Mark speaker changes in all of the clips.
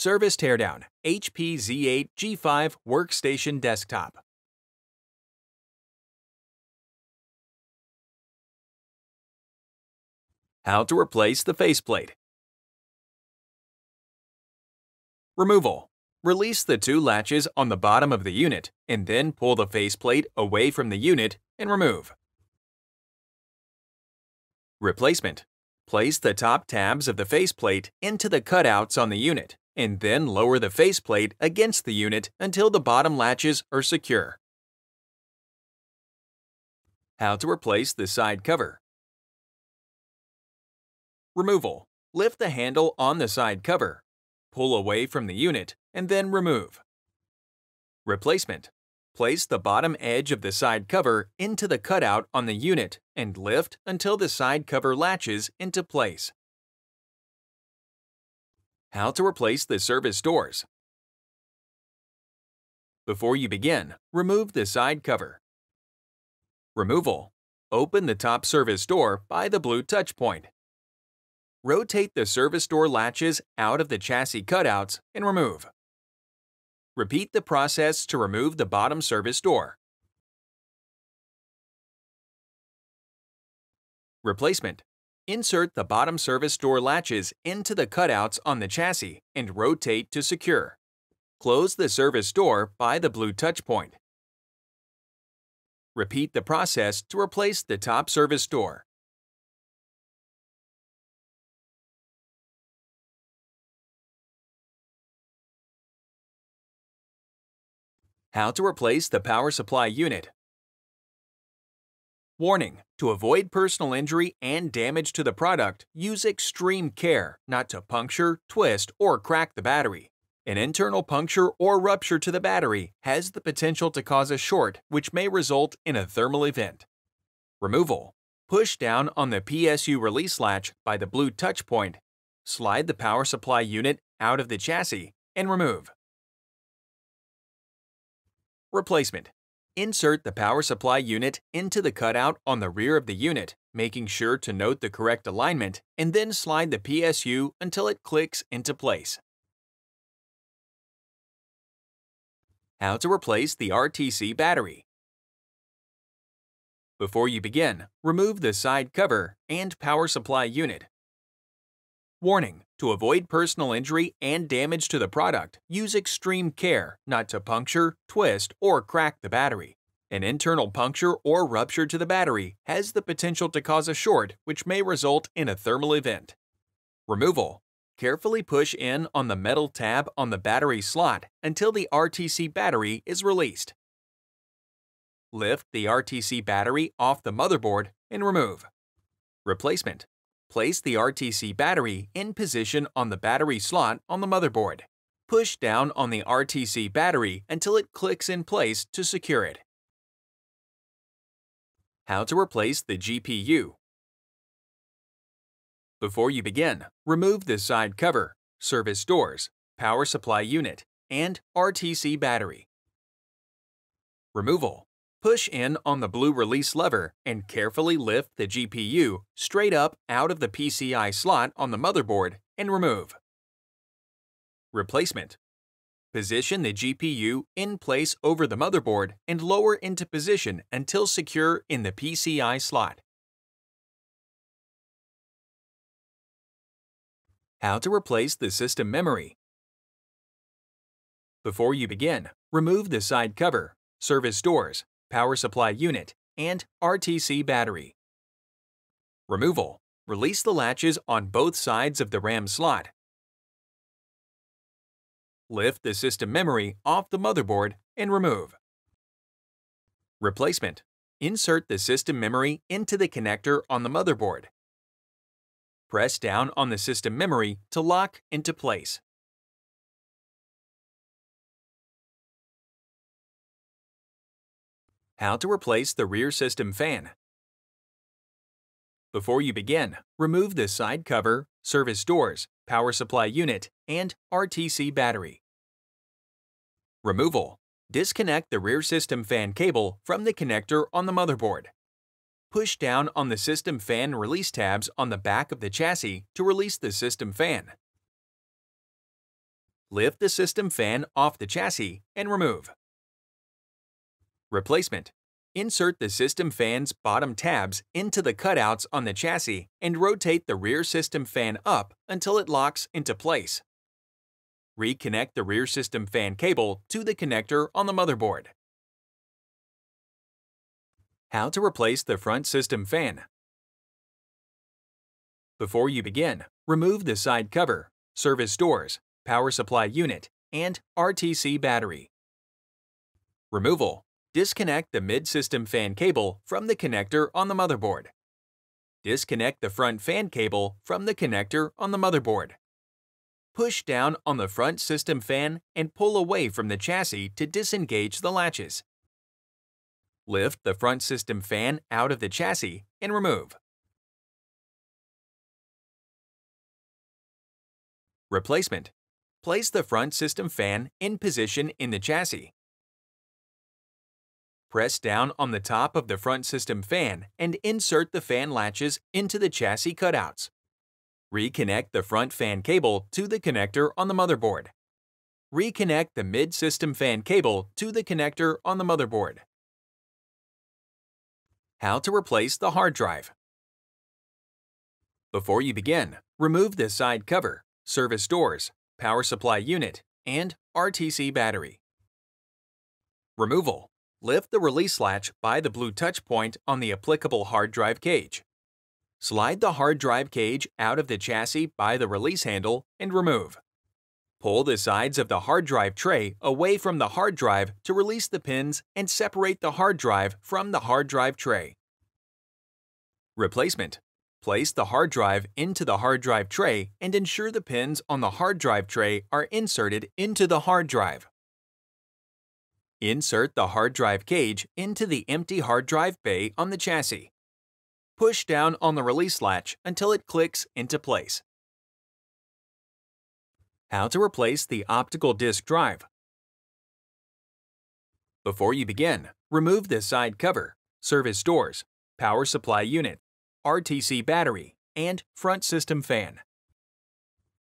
Speaker 1: Service Teardown HP Z8 G5 Workstation Desktop. How to replace the faceplate. Removal. Release the two latches on the bottom of the unit and then pull the faceplate away from the unit and remove. Replacement. Place the top tabs of the faceplate into the cutouts on the unit and then lower the faceplate against the unit until the bottom latches are secure. How to replace the side cover. Removal. Lift the handle on the side cover. Pull away from the unit and then remove. Replacement. Place the bottom edge of the side cover into the cutout on the unit and lift until the side cover latches into place. How to replace the service doors. Before you begin, remove the side cover. Removal. Open the top service door by the blue touch point. Rotate the service door latches out of the chassis cutouts and remove. Repeat the process to remove the bottom service door. Replacement. Insert the bottom service door latches into the cutouts on the chassis and rotate to secure. Close the service door by the blue touch point. Repeat the process to replace the top service door. How to replace the power supply unit. Warning: to avoid personal injury and damage to the product, use extreme care not to puncture, twist, or crack the battery. An internal puncture or rupture to the battery has the potential to cause a short, which may result in a thermal event. Removal. Push down on the PSU release latch by the blue touch point, slide the power supply unit out of the chassis, and remove. Replacement. Insert the power supply unit into the cutout on the rear of the unit, making sure to note the correct alignment, and then slide the PSU until it clicks into place. How to replace the RTC battery. Before you begin, remove the side cover and power supply unit. Warning: to avoid personal injury and damage to the product, use extreme care not to puncture, twist, or crack the battery. An internal puncture or rupture to the battery has the potential to cause a short, which may result in a thermal event. Removal. Carefully push in on the metal tab on the battery slot until the RTC battery is released. Lift the RTC battery off the motherboard and remove. Replacement. Place the RTC battery in position on the battery slot on the motherboard. Push down on the RTC battery until it clicks in place to secure it. How to replace the GPU. Before you begin, remove the side cover, service doors, power supply unit, and RTC battery. Removal. Push in on the blue release lever and carefully lift the GPU straight up out of the PCI slot on the motherboard and remove. Replacement. Position the GPU in place over the motherboard and lower into position until secure in the PCI slot. How to replace the system memory. Before you begin, remove the side cover, service doors, power supply unit, and RTC battery. Removal. Release the latches on both sides of the RAM slot. Lift the system memory off the motherboard and remove. Replacement. Insert the system memory into the connector on the motherboard. Press down on the system memory to lock into place. How to replace the rear system fan. Before you begin, remove the side cover, service doors, power supply unit, and RTC battery. Removal. Disconnect the rear system fan cable from the connector on the motherboard. Push down on the system fan release tabs on the back of the chassis to release the system fan. Lift the system fan off the chassis and remove. Replacement. Insert the system fan's bottom tabs into the cutouts on the chassis and rotate the rear system fan up until it locks into place. Reconnect the rear system fan cable to the connector on the motherboard. How to replace the front system fan. Before you begin, remove the side cover, service doors, power supply unit, and RTC battery. Removal. Disconnect the mid-system fan cable from the connector on the motherboard. Disconnect the front fan cable from the connector on the motherboard. Push down on the front system fan and pull away from the chassis to disengage the latches. Lift the front system fan out of the chassis and remove. Replacement. Place the front system fan in position in the chassis. Press down on the top of the front system fan and insert the fan latches into the chassis cutouts. Reconnect the front fan cable to the connector on the motherboard. Reconnect the mid-system fan cable to the connector on the motherboard. How to replace the hard drive. Before you begin, remove the side cover, service doors, power supply unit, and RTC battery. Removal. Lift the release latch by the blue touch point on the applicable hard drive cage. Slide the hard drive cage out of the chassis by the release handle and remove. Pull the sides of the hard drive tray away from the hard drive to release the pins and separate the hard drive from the hard drive tray. Replacement. Place the hard drive into the hard drive tray and ensure the pins on the hard drive tray are inserted into the hard drive. Insert the hard drive cage into the empty hard drive bay on the chassis. Push down on the release latch until it clicks into place. How to replace the optical disk drive. Before you begin, remove the side cover, service doors, power supply unit, RTC battery, and front system fan.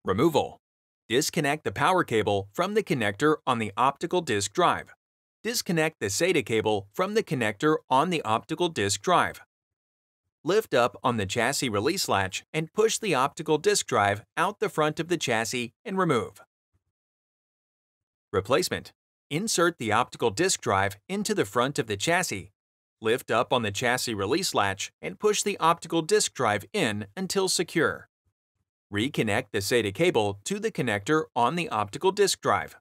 Speaker 1: Removal. Disconnect the power cable from the connector on the optical disk drive. Disconnect the SATA cable from the connector on the optical disk drive. Lift up on the chassis release latch and push the optical disk drive out the front of the chassis and remove. Replacement. Insert the optical disk drive into the front of the chassis. Lift up on the chassis release latch and push the optical disk drive in until secure. Reconnect the SATA cable to the connector on the optical disk drive.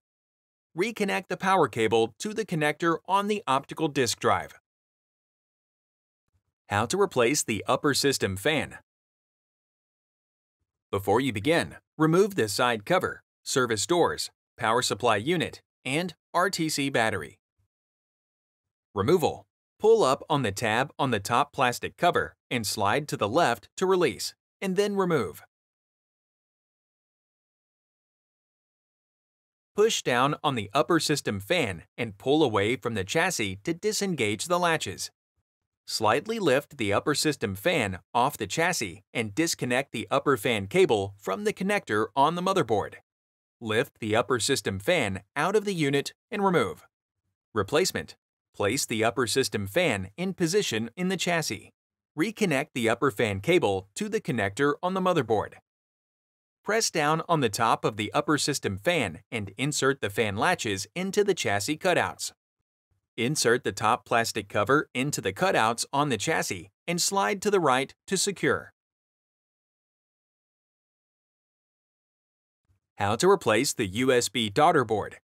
Speaker 1: Reconnect the power cable to the connector on the optical disk drive. How to replace the upper system fan. Before you begin, remove the side cover, service doors, power supply unit, and RTC battery. Removal. Pull up on the tab on the top plastic cover and slide to the left to release, and then remove. Push down on the upper system fan and pull away from the chassis to disengage the latches. Slightly lift the upper system fan off the chassis and disconnect the upper fan cable from the connector on the motherboard. Lift the upper system fan out of the unit and remove. Replacement. Place the upper system fan in position in the chassis. Reconnect the upper fan cable to the connector on the motherboard. Press down on the top of the upper system fan and insert the fan latches into the chassis cutouts. Insert the top plastic cover into the cutouts on the chassis and slide to the right to secure. How to replace the USB Daughterboard.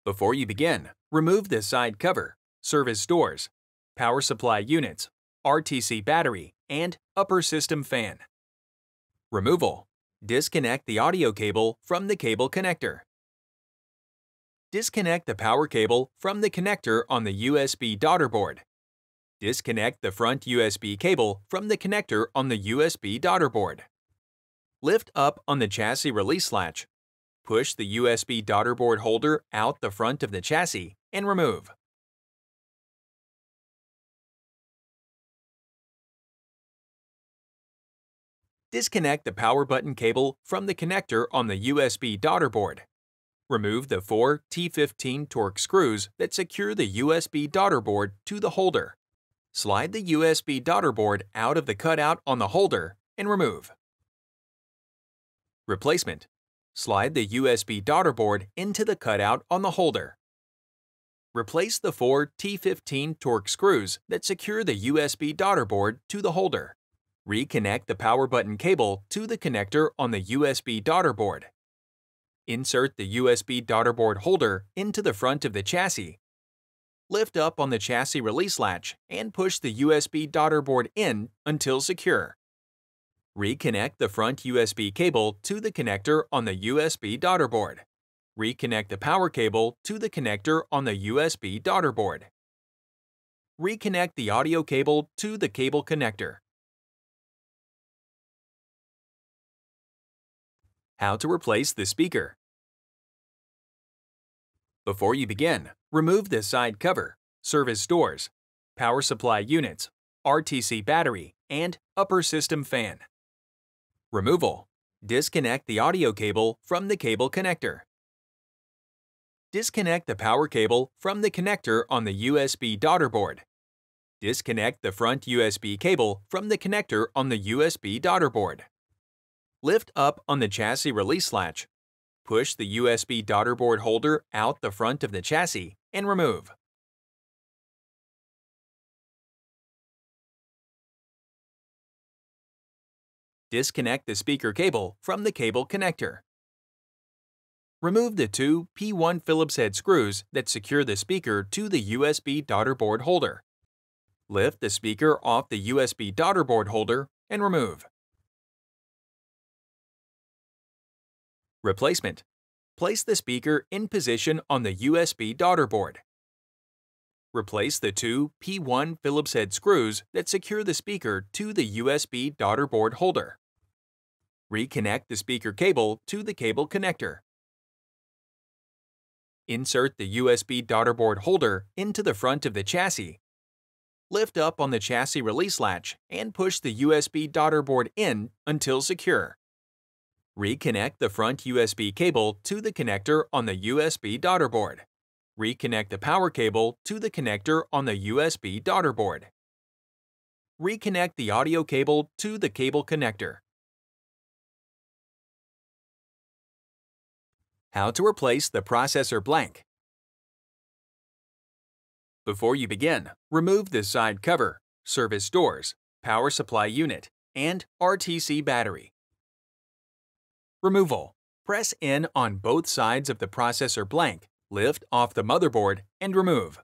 Speaker 1: Before you begin, remove the side cover, service doors, power supply units, RTC battery, and upper system fan. Removal. Disconnect the audio cable from the cable connector. Disconnect the power cable from the connector on the USB Daughterboard. Disconnect the front USB cable from the connector on the USB Daughterboard. Lift up on the chassis release latch. Push the USB Daughterboard holder out the front of the chassis and remove. Disconnect the power button cable from the connector on the USB daughterboard. Remove the 4 T15 Torx screws that secure the USB daughterboard to the holder. Slide the USB daughterboard out of the cutout on the holder and remove. Replacement. Slide the USB daughterboard into the cutout on the holder. Replace the 4 T15 Torx screws that secure the USB daughterboard to the holder. Reconnect the power button cable to the connector on the USB daughterboard. Insert the USB daughterboard holder into the front of the chassis. Lift up on the chassis release latch and push the USB daughterboard in until secure. Reconnect the front USB cable to the connector on the USB daughterboard. Reconnect the power cable to the connector on the USB daughterboard. Reconnect the audio cable to the cable connector. How to replace the speaker. Before you begin, remove the side cover, service doors, power supply units, RTC battery, and upper system fan. Removal. Disconnect the audio cable from the cable connector. Disconnect the power cable from the connector on the USB daughterboard. Disconnect the front USB cable from the connector on the USB daughterboard. Lift up on the chassis release latch. Push the USB daughterboard holder out the front of the chassis and remove. Disconnect the speaker cable from the cable connector. Remove the 2 P1 Phillips head screws that secure the speaker to the USB daughterboard holder. Lift the speaker off the USB daughterboard holder and remove. Replacement. Place the speaker in position on the USB daughterboard. Replace the 2 P1 Phillips head screws that secure the speaker to the USB daughterboard holder. Reconnect the speaker cable to the cable connector. Insert the USB daughterboard holder into the front of the chassis. Lift up on the chassis release latch and push the USB daughterboard in until secure. Reconnect the front USB cable to the connector on the USB daughterboard. Reconnect the power cable to the connector on the USB daughterboard. Reconnect the audio cable to the cable connector. How to replace the processor blank. Before you begin, remove the side cover, service doors, power supply unit, and RTC battery. Removal. Press in on both sides of the processor blank, lift off the motherboard, and remove.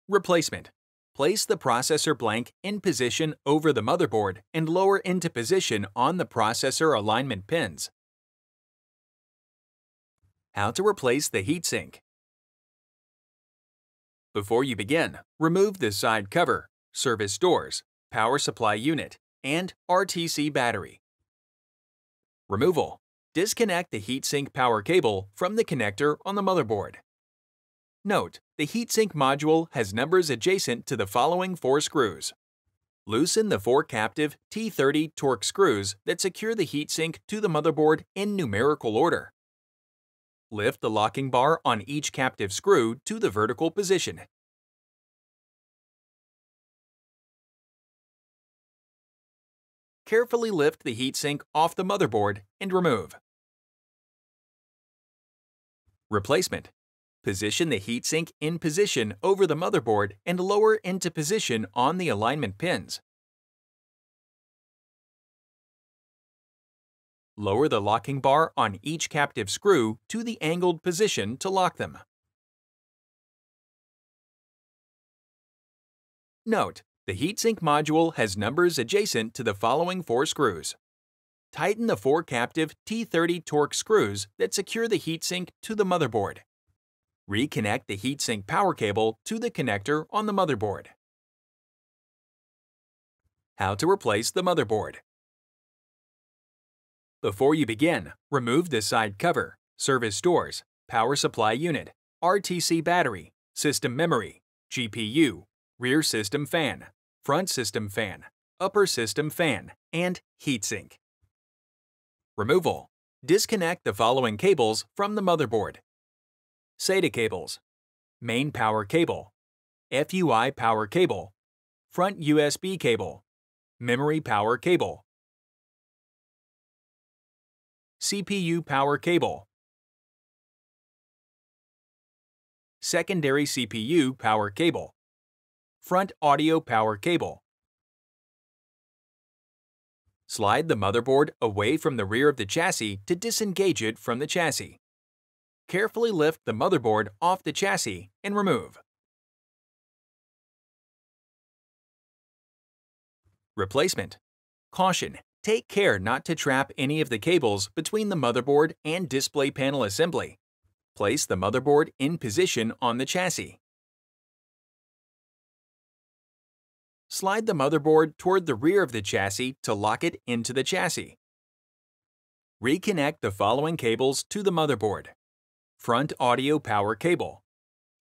Speaker 1: Replacement. Place the processor blank in position over the motherboard and lower into position on the processor alignment pins. How to replace the heatsink. Before you begin, remove the side cover, service doors, power supply unit, and RTC battery. Removal. Disconnect the heatsink power cable from the connector on the motherboard. Note, the heatsink module has numbers adjacent to the following 4 screws. Loosen the 4 captive T30 Torx screws that secure the heatsink to the motherboard in numerical order. Lift the locking bar on each captive screw to the vertical position. Carefully lift the heatsink off the motherboard and remove. Replacement. Position the heatsink in position over the motherboard and lower into position on the alignment pins. Lower the locking bar on each captive screw to the angled position to lock them. Note, the heatsink module has numbers adjacent to the following 4 screws. Tighten the 4 captive T30 Torx screws that secure the heatsink to the motherboard. Reconnect the heatsink power cable to the connector on the motherboard. How to replace the motherboard. Before you begin, remove the side cover, service doors, power supply unit, RTC battery, system memory, GPU, rear system fan, front system fan, upper system fan, and heatsink. Removal. Disconnect the following cables from the motherboard. SATA cables, main power cable, FUI power cable, front USB cable, memory power cable, CPU power cable, secondary CPU power cable, front audio power cable. Slide the motherboard away from the rear of the chassis to disengage it from the chassis. Carefully lift the motherboard off the chassis and remove. Replacement. Caution: take care not to trap any of the cables between the motherboard and display panel assembly. Place the motherboard in position on the chassis. Slide the motherboard toward the rear of the chassis to lock it into the chassis. Reconnect the following cables to the motherboard: front audio power cable,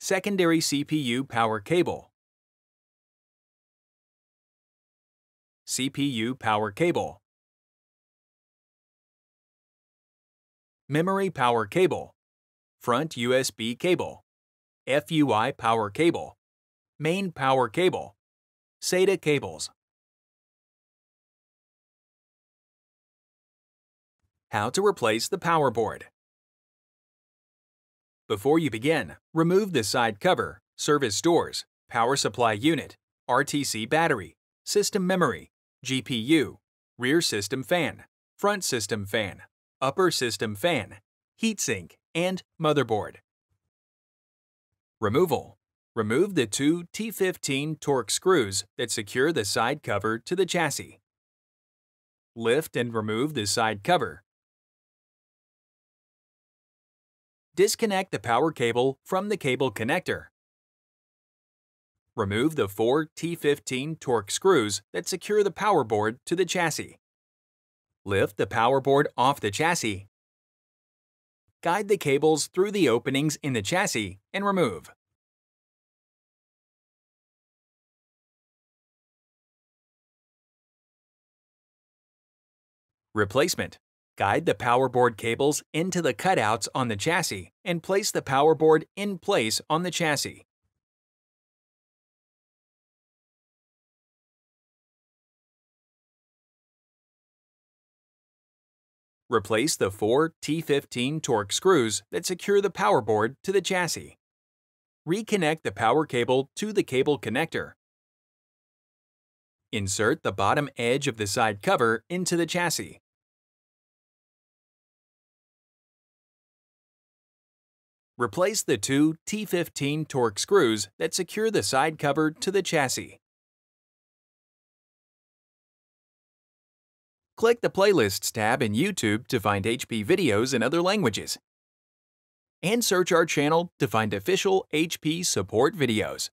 Speaker 1: secondary CPU power cable, CPU power cable, memory power cable, front USB cable, FUI power cable, main power cable, SATA cables. How to replace the power board. Before you begin, remove the side cover, service doors, power supply unit, RTC battery, system memory, GPU, rear system fan, front system fan, upper system fan, heatsink, and motherboard. Removal. Remove the two T15 Torx screws that secure the side cover to the chassis. Lift and remove the side cover. Disconnect the power cable from the cable connector. Remove the four T15 Torx screws that secure the power board to the chassis. Lift the power board off the chassis. Guide the cables through the openings in the chassis and remove. Replacement. Guide the power board cables into the cutouts on the chassis and place the power board in place on the chassis. Replace the four T15 Torx screws that secure the power board to the chassis. Reconnect the power cable to the cable connector. Insert the bottom edge of the side cover into the chassis. Replace the two T15 Torx screws that secure the side cover to the chassis. Click the Playlists tab in YouTube to find HP videos in other languages. And search our channel to find official HP support videos.